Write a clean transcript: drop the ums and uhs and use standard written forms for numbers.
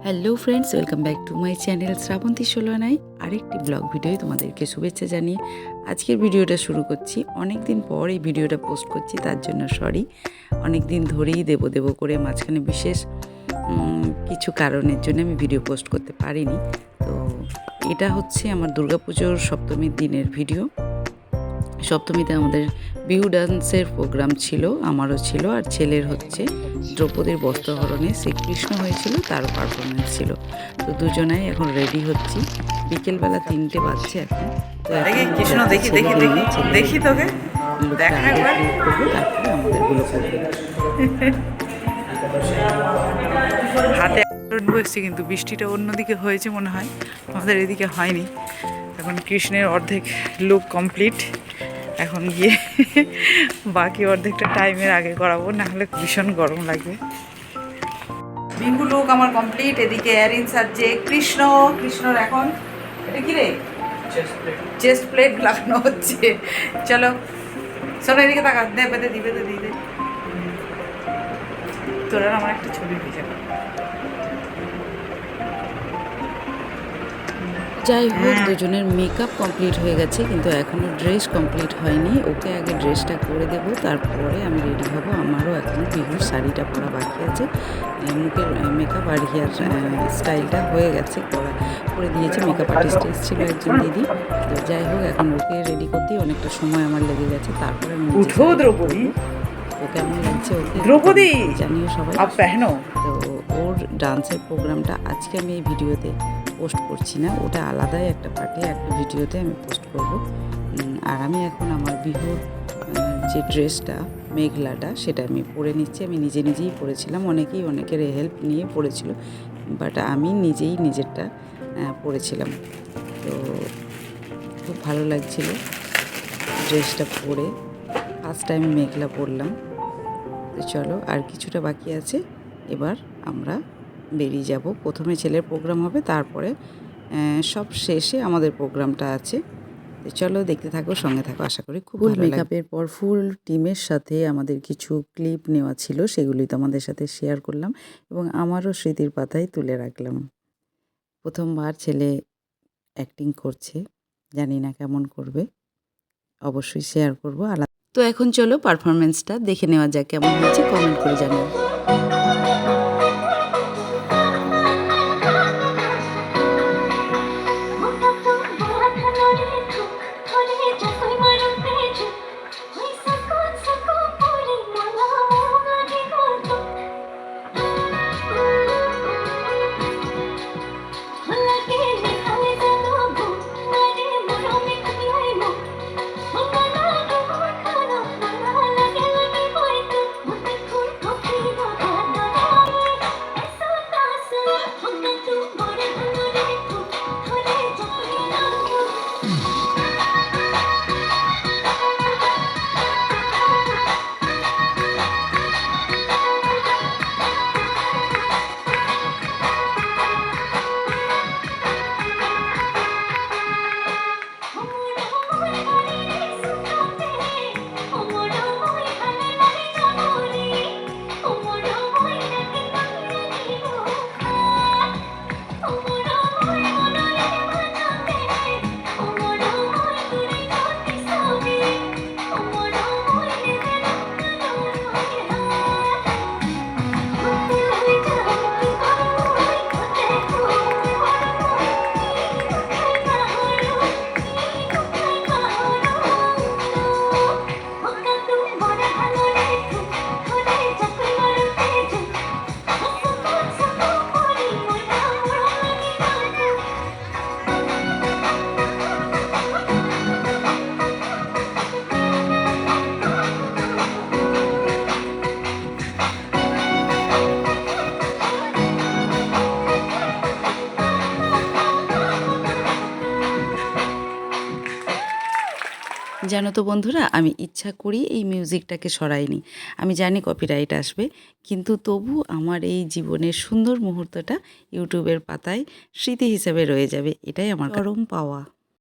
Hello friends, welcome back to my channel Shrabanti সোলনাই। আরেকটি blog ভিডিওয় তোমাদেরকে শুভেচ্ছা জানিয়ে আজকের ভিডিওটা শুরু করছি। অনেক দিন পর এই ভিডিওটা পোস্ট করছি, তার জন্য সরি। অনেক দিন ধরেই দেবো করে মাঝখানে বিশেষ কিছু কারণের জন্য আমি ভিডিও পোস্ট করতে পারিনি। তো এটা হচ্ছে আমার দুর্গাপুজোর সপ্তমীর দিনের ভিডিও। সপ্তমীতে আমাদের বিহু ডান্সের প্রোগ্রাম ছিল, আমারও ছিল, আর ছেলের হচ্ছে দ্রৌপদীর বস্ত্রহরণে শ্রীকৃষ্ণ হয়েছিল, তারও পারফরমেন্স ছিল। তো দুজনাই এখন রেডি হচ্ছি। বিকেলবেলা 3টে বাজছে এখন। তো এখন কৃষ্ণ দেখি তোকে করবো, তারপরে আমাদেরগুলো করবো। হাতে বসছি, কিন্তু বৃষ্টিটা অন্যদিকে হয়েছে মনে হয়, আমাদের এদিকে হয়নি। এখন কৃষ্ণের অর্ধেক লুক কমপ্লিট। এখন গিয়ে বাকি অর্ধেকটা টাইমের আগে করাবো, না হলে ভীষণ গরম লাগবে। বিহু লুক আমার কমপ্লিট। এদিকে অ্যারিন সাজছে কৃষ্ণর এখন এটা কি রে, চেস্ট প্লেট লাগানো হচ্ছে। চলো চলো এদিকে তাকা, দে বেঁধে দি তোরা আমার একটা ছবি হয়ে যাবে। যাই হোক, দুজনের মেকআপ কমপ্লিট হয়ে গেছে, কিন্তু এখনও ড্রেস কমপ্লিট হয়নি। ওকে আগে ড্রেসটা করে দেবো, তারপরে আমি রেডি হব। আমারও এখনও বিহুর শাড়িটা পরা বাকি আছে। মুখের মেকআপ আর হেয়ার স্টাইলটা হয়ে গেছে, করে দিয়েছে। মেকআপ আর্টিস্ট এসেছিল একজন দিদি। তো যাই হোক, এখন ওকে রেডি করতেই অনেকটা সময় আমার লেগে গেছে। তারপরে আমি উঠো দ্রৌপদী, ও কেমন লাগছে ওকে দ্রৌপদী জানিও সবাই। তো ওর ডান্সের প্রোগ্রামটা আজকে আমি এই ভিডিওতে পোস্ট করছি না, ওটা আলাদাই একটা পার্টে একটা ভিডিওতে আমি পোস্ট করব। আর আমি এখন আমার বিহুর যে ড্রেসটা মেঘলাটা, সেটা আমি পরে নিচ্ছি। আমি নিজেই পরেছিলাম, অনেকের হেল্প নিয়ে পরেছিল, বাট আমি নিজেরটা পরেছিলাম। তো খুব ভালো লাগছিল ড্রেসটা পরে। ফার্স্ট টাইম মেঘলা পরলাম। তো চলো, আর কিছুটা বাকি আছে, এবার আমরা বেরিয়ে যাব। প্রথমে ছেলের প্রোগ্রাম হবে, তারপরে সব শেষে আমাদের প্রোগ্রামটা আছে। তো চলো দেখতে থাকো, সঙ্গে থাকো, আশা করি খুব ভালো লাগবে। মেকআপের পর ফুল টিমের সাথে আমাদের কিছু ক্লিপ নেওয়া ছিল, সেগুলি তোমাদের সাথে শেয়ার করলাম এবং আমারও স্মৃতির পাতায় তুলে রাখলাম। প্রথমবার ছেলে অ্যাক্টিং করছে, জানি না কেমন করবে, অবশ্যই শেয়ার করবো। তো এখন চলো পারফরমেন্সটা দেখে নেওয়া যাক, কেমন হয়েছে কমেন্ট করে জানিও। জানো তো বন্ধুরা, আমি ইচ্ছা করি এই মিউজিকটাকে সরাইনি। আমি জানি কপিরাইট আসবে, কিন্তু তবু আমার এই জীবনের সুন্দর মুহূর্তটা ইউটিউবের পাতায় স্মৃতি হিসেবে রয়ে যাবে। এটাই আমার চরম পাওয়া।